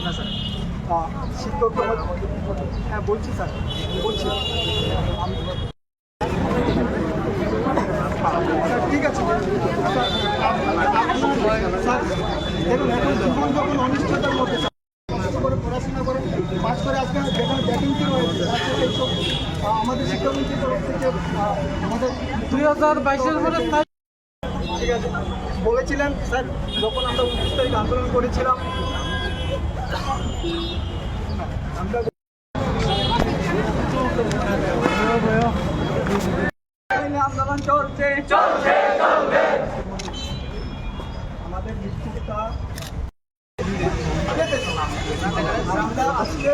না স্যার। শিক্ষক হ্যাঁ বলছি স্যার, বলছি ঠিক আছে স্যার। দেখুন এখন জীবন যখন অনিশ্চয়তার মধ্যে কষ্ট করে পড়াশোনা করে পাস করে আজকে যেখানে ভ্যাকেন্সি রয়েছে এইসব আমাদের শিক্ষামন্ত্রীর তরফ থেকে আমাদের 2022-এর পরে ঠিক আছে বলেছিলেন স্যার, যখন আমরা 29 তারিখ আন্দোলন করেছিলাম আমরা আন্দোলন চলছে আমাদের নিশ্চিততা আমরা আজকে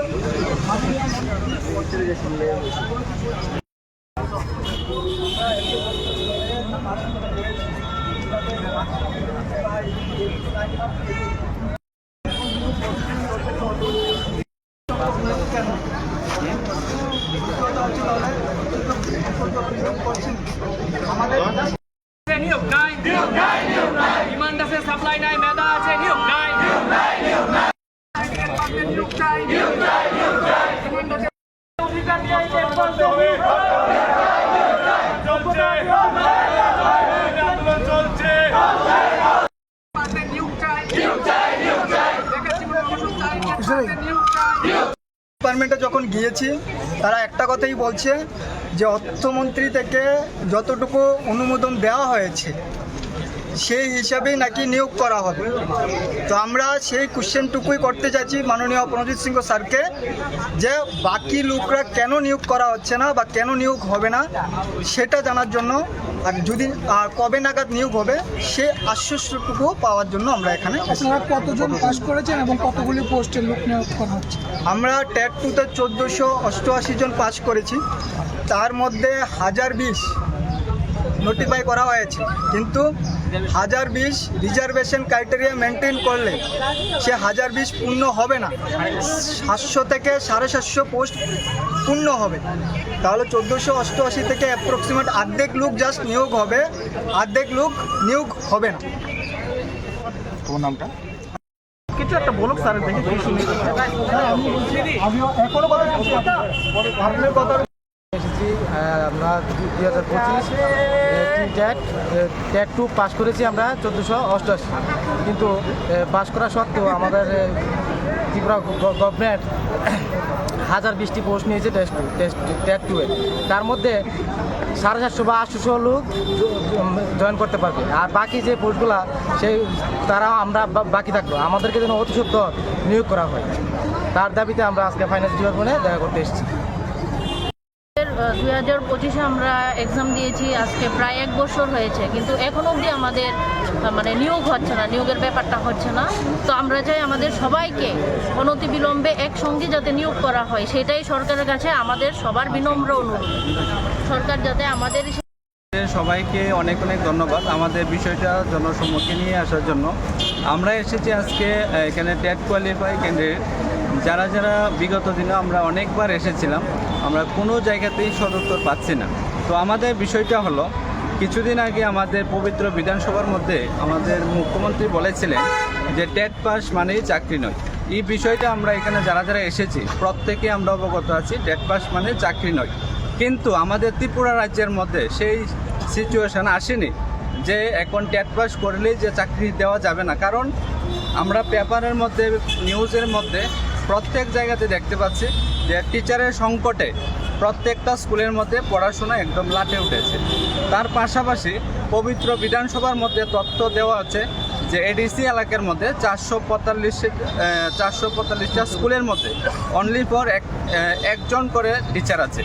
নিয়োগ নাই ডিমান্ড আছে, সাপ্লাই নাই, মেধা আছে, নিয়োগ নাই। নিয়োগ চাই, ডিমান্ড আছে, অধিকার নিয়ে বলতে হবে। আন্দোলন চলছে, নিয়োগ চাই, ডিপার্টমেন্টে যখন গিয়েছি তারা একটা কথাই বলছে যে অর্থমন্ত্রী থেকে যতটুকু অনুমোদন দেওয়া হয়েছে সেই হিসাবেই নাকি নিয়োগ করা হবে। তো আমরা সেই কোশ্চেনটুকুই করতে চাইছি মাননীয় প্রণজিৎ সিংহ স্যারকে, যে বাকি লোকরা কেন নিয়োগ করা হচ্ছে না বা কেন নিয়োগ হবে না সেটা জানার জন্য, আর যদি কবে নাগাদ নিয়োগ হবে সে আশ্বস্তটুকু পাওয়ার জন্য আমরা এখানে। আপনারা কতজন পাস করেছেন এবং কতগুলি পোস্টের লোক নিয়োগ করা হচ্ছে? আমরা ট্যাট 2-তে 1488 জন পাস করেছি, তার মধ্যে 1020 নোটিফাই করা হয়েছে, কিন্তু 1020 রিজার্ভেশন ক্রাইটেরিয়া মেনটেন করলে সে 1020 পূর্ণ হবে না, 700 থেকে 750 পোস্ট পূর্ণ হবে। তাহলে 1488 থেকে অ্যাপ্রক্সিমেট অর্ধেক লোক জাস্ট নিয়োগ হবে, অর্ধেক লোক নিয়োগ হবে না। তোমার নামটা? কিছু একটা বলুক স্যার, দেখি আমি এখনো কথা আপনার কথা এসেছি আমরা 2025 ট্যাট 2 পাস করেছি আমরা 1488, কিন্তু পাস করা সত্ত্বেও আমাদের ত্রিপুরা গভর্নমেন্ট 1020টি পোস্ট নিয়েছে ট্যাট 2-এ। তার মধ্যে 750 বা 800 লোক জয়েন করতে পারবে, আর বাকি যে পোস্টগুলা সেই তারা আমরা বাকি থাকবো, আমাদেরকে যেন অতি সত্ত্বর নিয়োগ করা হয়, তার দাবিতে আমরা আজকে ফাইন্যান্স ডিপার্টমেন্টে দেখা করতে এসেছি। 2025-এ আমরা এক্সাম দিয়েছি, আজকে প্রায় 1 বছর হয়েছে, কিন্তু এখন অবধি আমাদের নিয়োগ হচ্ছে না, নিয়োগের ব্যাপারটা হচ্ছে না। তো আমরা চাই আমাদের সবাইকে অনতিবিলম্বে একসঙ্গে যাতে নিয়োগ করা হয়, সেটাই সরকারের কাছে আমাদের সবার বিনম্র অনুরোধ। সরকার যাতে আমাদের সবাইকে অনেক অনেক ধন্যবাদ আমাদের বিষয়টা জনসম্মুখে নিয়ে আসার জন্য। আমরা এসেছি আজকে এখানে ট্যাট কোয়ালিফাই ক্যান্ডিডেট যারা যারা বিগত দিনে আমরা অনেকবার এসেছিলাম, আমরা কোনো জায়গাতেই সদুত্তর পাচ্ছি না। তো আমাদের বিষয়টা হলো, কিছুদিন আগে আমাদের পবিত্র বিধানসভার মধ্যে আমাদের মুখ্যমন্ত্রী বলেছিলেন যে ট্যাট পাস মানেই চাকরি নয়। এই বিষয়টা আমরা এখানে যারা যারা এসেছি প্রত্যেকে আমরা অবগত আছি, ট্যাট পাস মানে চাকরি নয়। কিন্তু আমাদের ত্রিপুরা রাজ্যের মধ্যে সেই সিচুয়েশান আসেনি যে এখন ট্যাট পাস করলেই যে চাকরি দেওয়া যাবে না। কারণ আমরা পেপারের মধ্যে, নিউজের মধ্যে প্রত্যেক জায়গাতে দেখতে পাচ্ছি যে টিচারের সংকটে প্রত্যেকটা স্কুলের মধ্যে পড়াশোনা একদম লাটে উঠেছে। তার পাশাপাশি পবিত্র বিধানসভার মধ্যে তথ্য দেওয়া হচ্ছে যে এডিসি এলাকার মধ্যে 445টা স্কুলের মধ্যে অনলি ফর একজন করে টিচার আছে।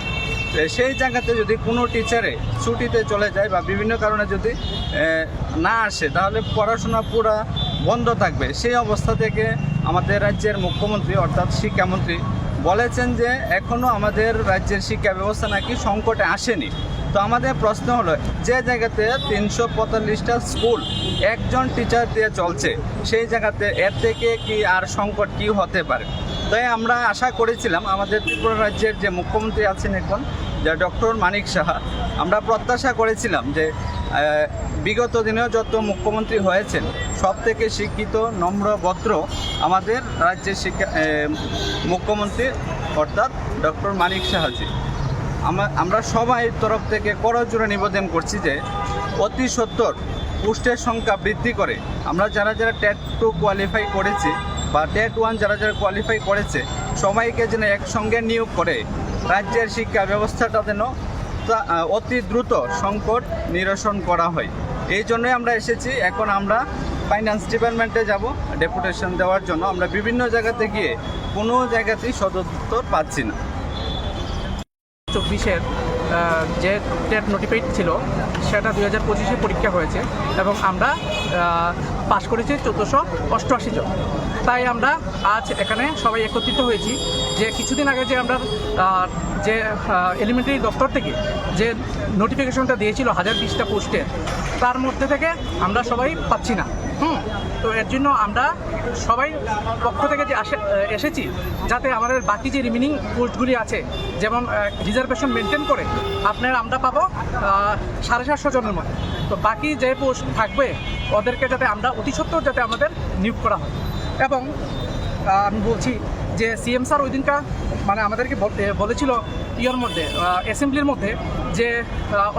সেই জায়গাতে যদি কোনো টিচারে ছুটিতে চলে যায় বা বিভিন্ন কারণে যদি না আসে, তাহলে পড়াশোনা পুরা বন্ধ থাকবে। সেই অবস্থা থেকে আমাদের রাজ্যের মুখ্যমন্ত্রী অর্থাৎ শিক্ষামন্ত্রী বলেছেন যে এখনও আমাদের রাজ্যের শিক্ষা ব্যবস্থা নাকি সংকটে আসেনি। তো আমাদের প্রশ্ন হলো, যে জায়গাতে 345টা স্কুল একজন টিচার দিয়ে চলছে, সেই জায়গাতে এর থেকে কি আর সংকট কি হতে পারে? তাই আমরা আশা করেছিলাম আমাদের ত্রিপুরা রাজ্যের যে মুখ্যমন্ত্রী আছেন এখন, যা ডক্টর মানিক সাহা, আমরা প্রত্যাশা করেছিলাম যে বিগত দিনেও যত মুখ্যমন্ত্রী হয়েছেন সব থেকে শিক্ষিত নম্র ভদ্র আমাদের রাজ্যের মুখ্যমন্ত্রী অর্থাৎ ডক্টর মানিক সাহাজি। আমরা সবাই তরফ থেকে করজোড়ে নিবেদন করছি যে অতি সত্বর পোস্টের সংখ্যা বৃদ্ধি করে আমরা যারা টেট 2 কোয়ালিফাই করেছি বা টেট 1 যারা কোয়ালিফাই করেছে সবাইকে যেন একসঙ্গে নিয়োগ করে রাজ্যের শিক্ষা ব্যবস্থাটা যেন অতি দ্রুত সংকট নিরসন করা হয়। এই জন্যই আমরা এসেছি। এখন আমরা ফাইন্যান্স ডিপার্টমেন্টে যাব ডেপুটেশন দেওয়ার জন্য। আমরা বিভিন্ন জায়গাতে গিয়ে কোনো জায়গাতেই সদুত্তর পাচ্ছি না। 24-এর যে টেট নোটিফাইড ছিল সেটা 2025-এ পরীক্ষা হয়েছে এবং আমরা পাশ করেছি 1488 জন। তাই আমরা আজ এখানে সবাই একত্রিত হয়েছি যে কিছুদিন আগে যে আমরা যে এলিমেন্টারি দপ্তর থেকে যে নোটিফিকেশনটা দিয়েছিল 1020টা পোস্টের, তার মধ্যে থেকে আমরা সবাই পাচ্ছি না। তো এর জন্য আমরা সবাই পক্ষ থেকে যে এসেছি যাতে আমাদের বাকি যে রিমেনিং পোস্টগুলি আছে, যেমন রিজার্ভেশন মেনটেন করে আমরা পাবো 750 জনের মতো। তো বাকি যে পোস্ট থাকবে ওদেরকে যাতে আমরা অতি সত্বর যাতে আমাদের নিয়োগ করা হয়। এবং আমি বলছি যে সিএম স্যার ওই দিনকার মানে আমাদেরকে বলেছিল মধ্যে অ্যাসেম্বলির মধ্যে যে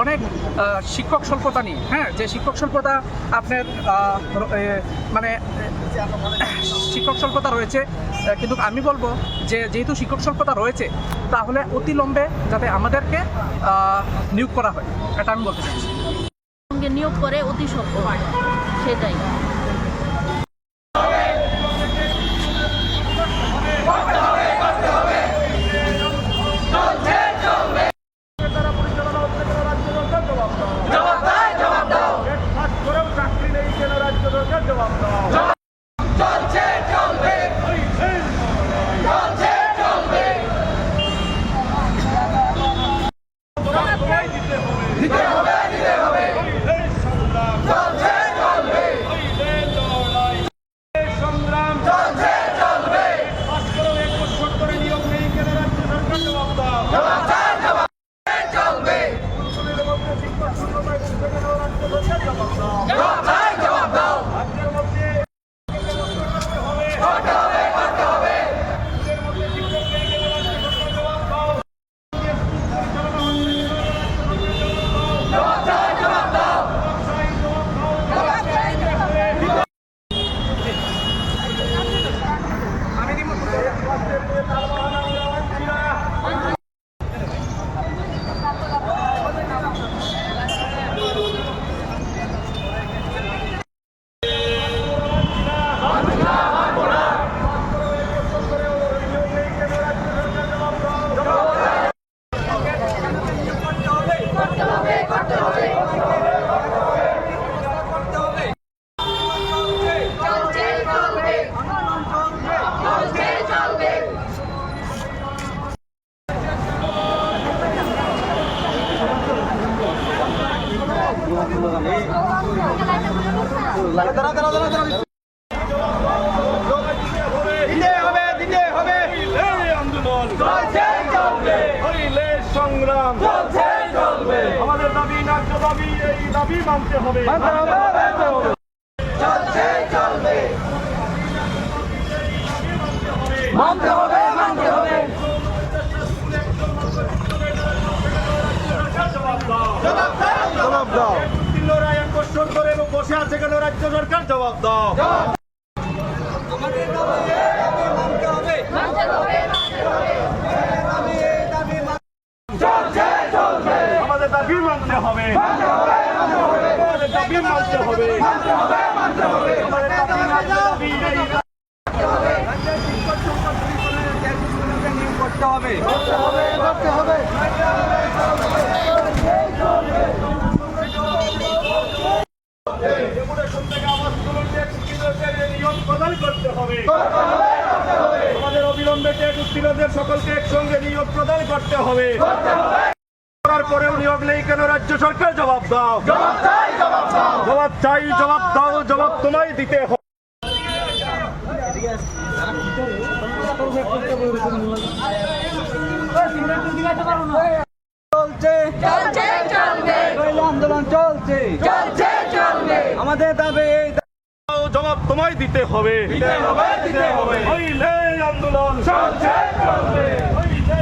অনেক শিক্ষক স্বল্পতা নিয়ে, যে শিক্ষক স্বল্পতা আপনার মানে শিক্ষক স্বল্পতা রয়েছে, কিন্তু আমি বলবো যে যেহেতু শিক্ষক স্বল্পতা রয়েছে তাহলে অতি লম্বে যাতে আমাদেরকে নিয়োগ করা হয়, এটা আমি বলতে চাইছি। নিয়োগ করে অতি সত্বর, সেটাই। সংগ্রাম আমাদের দাবি ন্যায্য দাবি, এই দাবি মানতে হবে। জবাব দাও। 1 বছর ধরে বসে আছে কেন রাজ্য সরকার? জবাব দাও। আমাদের দাবি মানতে হবে, আমাদের দাবি মানতে হবে, আমাদের দাবি করতে হবে। নিয়ম প্রদান করতে হবে। আমাদের অবিলম্বে টেট উত্তীর্ণদের সকলকে একসঙ্গে নিয়োগ প্রদান করতে হবে। করার পরেও নিয়োগ নেই কেন রাজ্য সরকার? জবাব দাও। জবাব চাই, জবাব দাও, জবাব তোমায় দিতে হবে। আন্দোলন চলছে, আমাদের দাবি জবাব তোমায় দিতে হবে হইলে আন্দোলন হইলে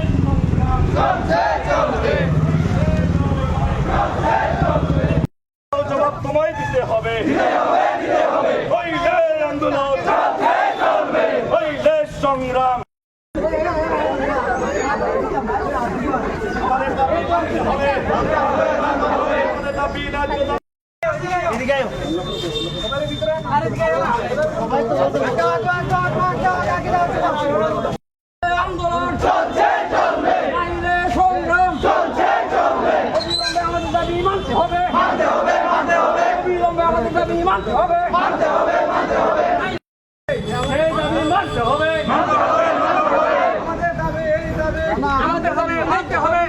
জবাব তোমায় দিতে হবে হইলে আন্দোলন হইলে সংগ্রাম আমাদের দাবি মানতে হবে আমাদের দাবি ন্যায্য দাবি আন্দোলন চলছে চলবে আইনে সংগ্রাম চলছে চলবে অবিলম্বে আমাদের দাবি মানতে হবে অবিলম্বে আমাদের দাবি মানতে হবে এই দাবি মানতে হবে আমাদের দাবি মানতে হবে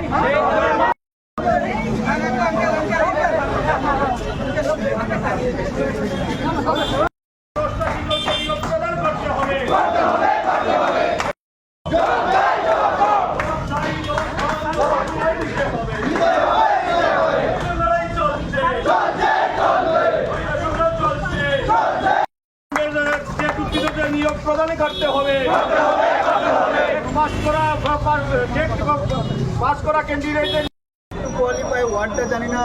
প্রদান করতে হবে নিয়োগ প্রদান করতে হবে পাস করা ক্যান্ডিডেটদের কোয়ালিফাই ওয়ার্ডটা জানি না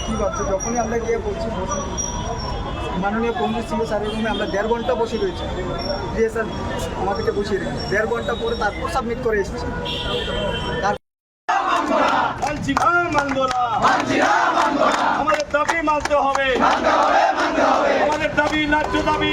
কি ভাবছে। যখনই আমরা গিয়ে বলছি বসুন, মাননীয় পঙ্গু সিও স্যারের রুমে আমরা 1.5 ঘন্টা বসে রয়েছি। দিয়ে স্যার আমাদেরকে বসিয়ে রেখে 1.5 ঘন্টা পরে তারপর সাবমিট করে এসেছি। আমাদের দাবি মানতে হবে আমাদের দাবি ন্যায্য দাবি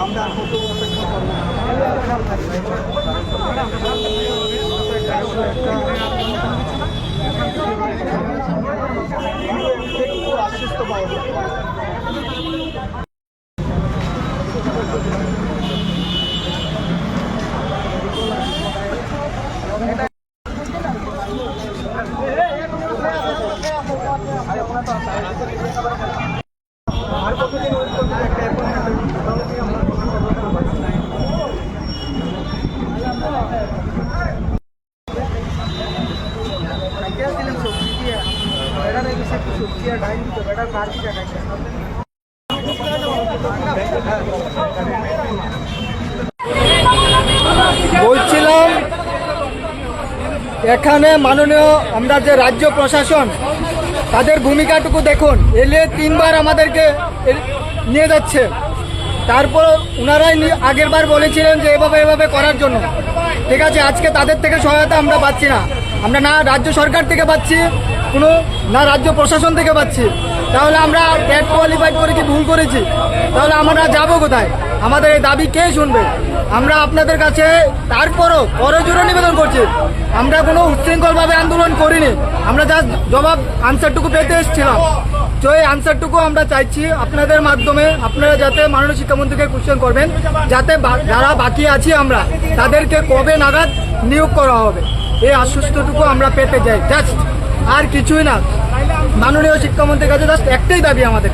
আমরা কত অপেক্ষা করবো আশ্বস্ত পাবো। আর কতদিন ওয়েট করতে একটা বলছিলাম এখানে মাননীয় আমরা যে রাজ্য প্রশাসন তাদের ভূমিকাটুকু দেখুন। এলে 3 বার আমাদেরকে নিয়ে যাচ্ছে, তারপর ওনারাই আগের বার বলেছিলেন যে এভাবে করার জন্য। ঠিক আছে, আজকে তাদের থেকে সহায়তা আমরা পাচ্ছি না, আমরা না রাজ্য সরকার থেকে পাচ্ছি না রাজ্য প্রশাসন থেকে পাচ্ছি। তাহলে আমরা টেট কোয়ালিফাইড করে কি ভুল করেছি? তাহলে আমরা যাব কোথায়? আমাদের এই দাবি কে শুনবে? আমরা আপনাদের কাছে তারপরও করজোড়ে নিবেদন করছি, আমরা কোনো উচ্ছৃঙ্খলভাবে আন্দোলন করিনি, আমরা জাস্ট জবাব আনসারটুকু পেতে এসেছিলাম। তো এই আনসারটুকু আমরা চাইছি আপনাদের মাধ্যমে, আপনারা যাতে মাননীয় শিক্ষামন্ত্রীকে কোশ্চেন করবেন যাতে যারা বাকি আছি আমরা তাদেরকে কবে নাগাদ নিয়োগ করা হবে, এই আশ্বস্তটুকু আমরা পেতে যাই। জাস্ট আর কিছুই না, মাননীয় শিক্ষামন্ত্রীর কাছে জাস্ট একটাই দাবি আমাদের,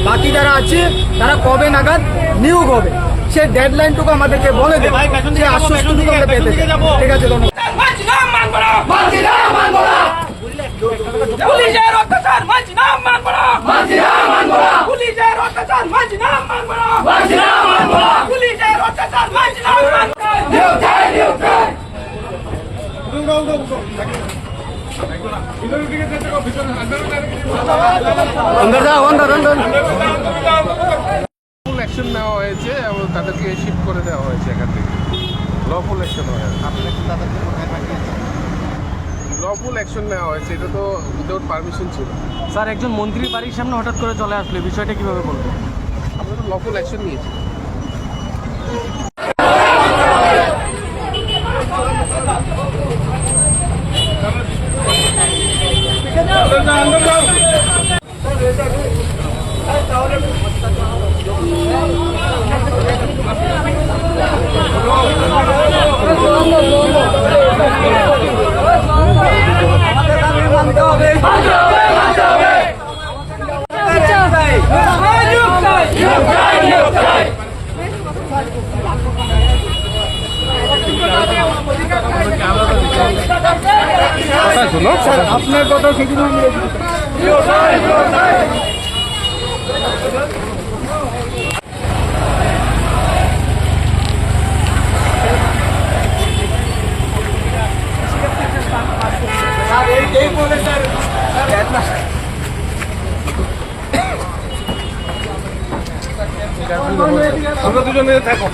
বাকি যারা আছে তারা কবে নাগাদ নিয়োগ হবে সেই ডেডলাইনটুকু আমাদেরকে বলে দেবে, সেই আশ্বস্তটুকু আমরা পেতে চাই। ঠিক আছে, ধন্যবাদ। পুলিশের অত্যাচার মানছি না, মানব না। পুলিশের অত্যাচার মানছি না, মানব না। পুলিশের অত্যাচার মানছি না, মানব না। অ্যাকশন নেওয়া হয়েছে এবং তাদেরকে শিফট করে দেওয়া হয়েছে এখান থেকে। লফুল অ্যাকশন হয়েছে, লফুল অ্যাকশন নেওয়া হয়েছে, এটা তো উইদাউট পারমিশন ছিল। স্যার, একজন মন্ত্রীর বাড়ির সামনে হঠাৎ করে চলে আসলে বিষয়টা কিভাবে বলবেন? আমরা তো লফুল অ্যাকশন নিয়েছি। তাহলে আপনার কথা সেদিন আমি আমরা দুজনে থাকো।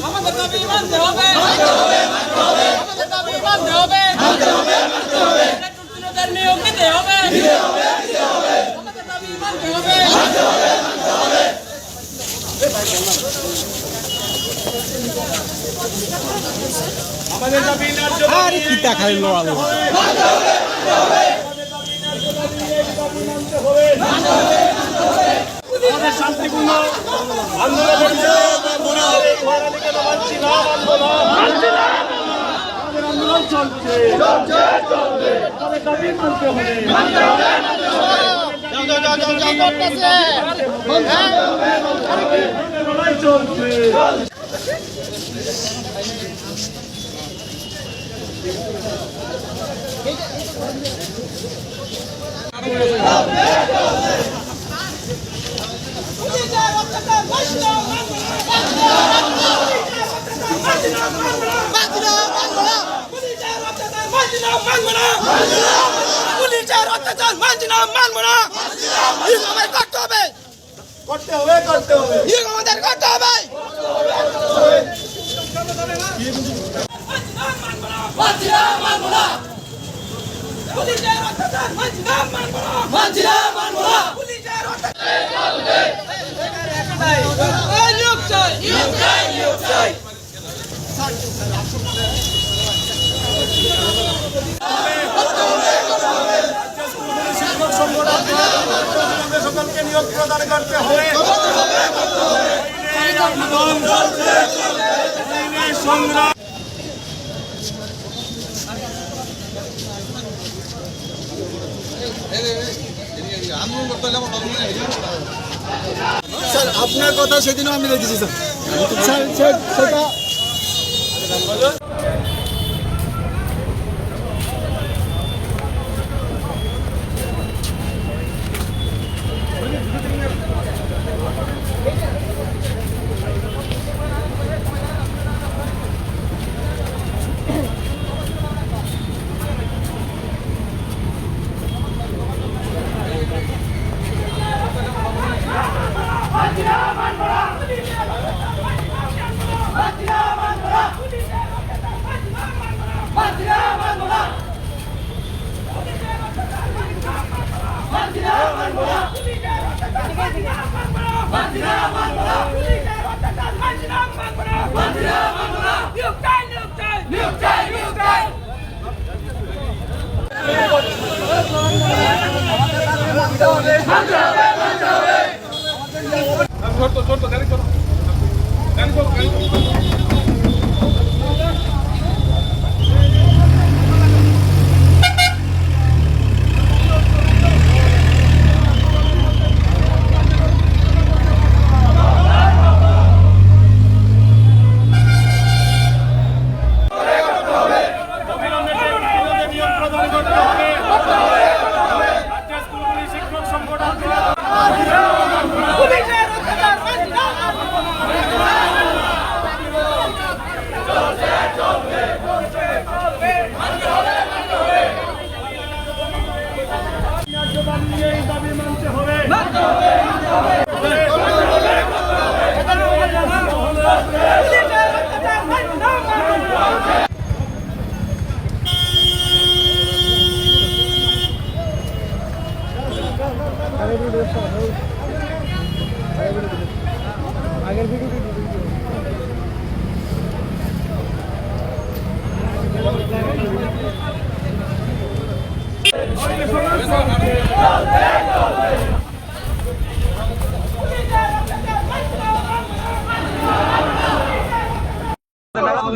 আমাদের দাবি মানতে হবে, মানতে হবে, মানতে হবে। আমাদের দাবি মানতে হবে, মানতে হবে, মানতে হবে। নেতৃত্বদের নিয়োগ দিতে হবে, দিতে হবে, দিতে হবে। আমাদের দাবি মানতে হবে, মানতে হবে, মানতে হবে। আমাদের দাবি ন্যায্য দাবি কি দেখাইলো আলো মানতে হবে, মানতে হবে। আমাদের দাবি ন্যায্য দাবি মানতে হবে, মানতে হবে, মানতে হবে। আমাদের শান্তিপূর্ণ আন্দোলনের হয়রানিকে মানছি না, মানবো না, মানছি না। আমাদের আন্দোলন চলছে, চলছে, চলবে। আমাদের দাবি মানতে হবে, মানতে হবে, মানতে হবে। লড়াই চলছে। করতে হবে, করতে হবে। আমাদের করতে হবে। সকলকে নিয়োগ প্রদান করতে হবে। সংগ্রাম স্যার আপনার কথা সেদিনও আমি দেখেছি স্যার সেটা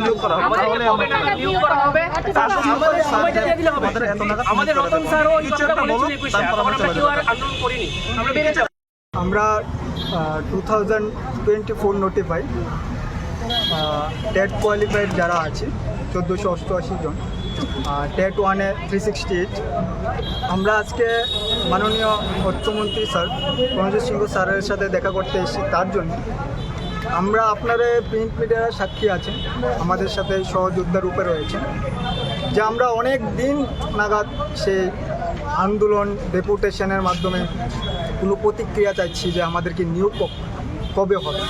নিয়োগ করা হবে, তার সাথে আমাদের সময়টা দিয়ে দিলে হবে। আমাদের রতন স্যারও এই কথাটা বলেছিল 21-এ, তখন আমরা কেউ আর আন্দোলন করিনি, আমরা বেড়ে যাব। আমরা 2024 নোটিফাই টেট কোয়ালিফাইড যারা আছে 1488 জন, টেট 1-এ 368। আমরা আজকে মাননীয় অর্থমন্ত্রী স্যার প্রণজিৎ সিংহ স্যারের সাথে দেখা করতে এসেছি তার জন্য। আমরা আপনাদের প্রিন্ট মিডিয়ার সাক্ষী আছেন, আমাদের সাথে সহযোদ্ধা রূপে রয়েছে, যে আমরা অনেক দিন নাগাদ সেই আন্দোলন ডেপুটেশনের মাধ্যমে কোনো প্রতিক্রিয়া চাইছি যে আমাদেরকে নিয়োগ কবে হবে।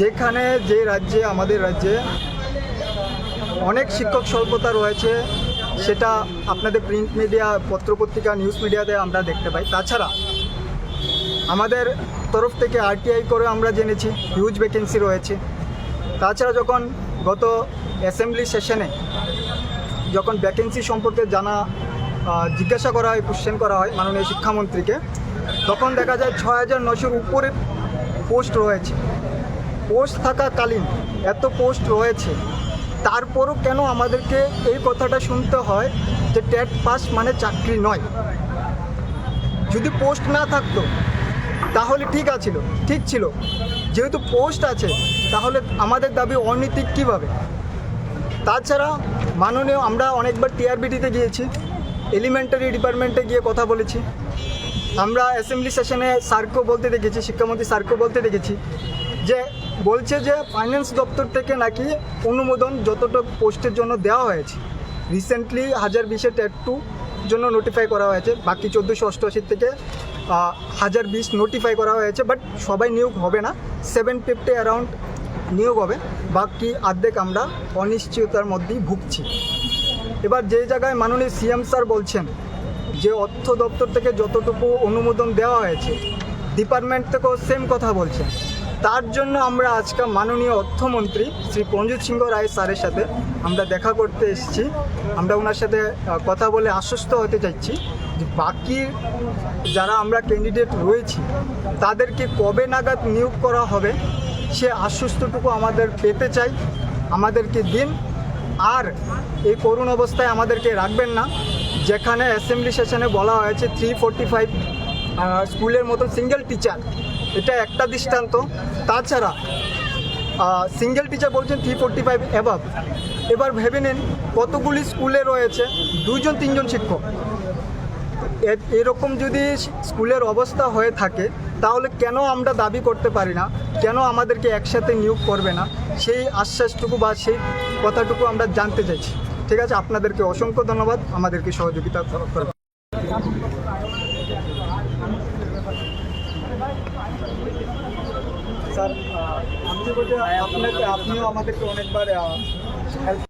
যেখানে যে রাজ্যে, আমাদের রাজ্যে অনেক শিক্ষক স্বল্পতা রয়েছে, সেটা আপনাদের প্রিন্ট মিডিয়া, পত্রপত্রিকা, নিউজ মিডিয়াতে আমরা দেখতে পাই। তাছাড়া আমাদের তরফ থেকে আরটিআই করে আমরা জেনেছি হিউজ ভ্যাকেন্সি রয়েছে। তাছাড়া যখন গত অ্যাসেম্বলি সেশনে যখন ভ্যাকেন্সি সম্পর্কে জিজ্ঞাসা করা হয়, কোশ্চেন করা হয় মাননীয় শিক্ষামন্ত্রীকে, তখন দেখা যায় 6900-এর উপরে পোস্ট রয়েছে। পোস্ট থাকাকালীন এত পোস্ট রয়েছে, তারপরও কেন আমাদেরকে এই কথাটা শুনতে হয় যে টেট পাস মানে চাকরি নয়? যদি পোস্ট না থাকতো তাহলে ঠিক ছিল। যেহেতু পোস্ট আছে, তাহলে আমাদের দাবি অনৈতিক কীভাবে? তাছাড়া মাননীয়, আমরা অনেকবার টিআরবিটিতে গিয়েছি, এলিমেন্টারি ডিপার্টমেন্টে গিয়ে কথা বলেছি। আমরা অ্যাসেম্বলি সেশনে স্যারকেও বলতে দেখেছি, শিক্ষামন্ত্রী স্যারকেও বলতে দেখেছি, যে বলছে যে ফাইন্যান্স দপ্তর থেকে নাকি অনুমোদন যতটুকু পোস্টের জন্য দেওয়া হয়েছে, রিসেন্টলি 1020-এ টেট 2 জন্য নোটিফাই করা হয়েছে, বাকি 1488 থেকে 1020 নোটিফাই করা হয়েছে, বাট সবাই নিয়োগ হবে না, 750 অ্যারাউন্ড নিয়োগ হবে, বাকি অর্ধেক আমরা অনিশ্চয়তার মধ্যেই ভুগছি। এবার যে জায়গায় মাননীয় সিএম স্যার বলছেন যে অর্থ দপ্তর থেকে যতটুকু অনুমোদন দেওয়া হয়েছে, ডিপার্টমেন্ট থেকেও সেম কথা বলছেন। তার জন্য আমরা আজকে মাননীয় অর্থমন্ত্রী শ্রী প্রণজিৎ সিংহ রায় স্যারের সাথে আমরা দেখা করতে এসেছি। আমরা ওনার সাথে কথা বলে আশ্বস্ত হতে চাইছি যে বাকি যারা আমরা ক্যান্ডিডেট রয়েছি তাদেরকে কবে নাগাদ নিয়োগ করা হবে সে আশ্বস্তটুকু আমাদের পেতে চাই, আমাদেরকে দিন। আর এই করুণ অবস্থায় আমাদেরকে রাখবেন না, যেখানে অ্যাসেম্বলি সেশনে বলা হয়েছে 345 স্কুলের মতো সিঙ্গেল টিচার, এটা একটা দৃষ্টান্ত। তাছাড়া সিঙ্গেল টিচার বলছেন 345 অ্যাবাভ। এবার ভেবে নিন কতগুলি স্কুলে রয়েছে 2-3জন শিক্ষক। এরকম যদি স্কুলের অবস্থা হয়ে থাকে, তাহলে কেন আমরা দাবি করতে পারি না, কেন আমাদেরকে একসাথে নিয়োগ করবে না? সেই আশ্বাসটুকু বা সেই কথাটুকু আমরা জানতে চাইছি। ঠিক আছে, আপনাদেরকে অসংখ্য ধন্যবাদ আমাদেরকে সহযোগিতা করার। স্যার, আপনিও আমাদেরকে অনেকবার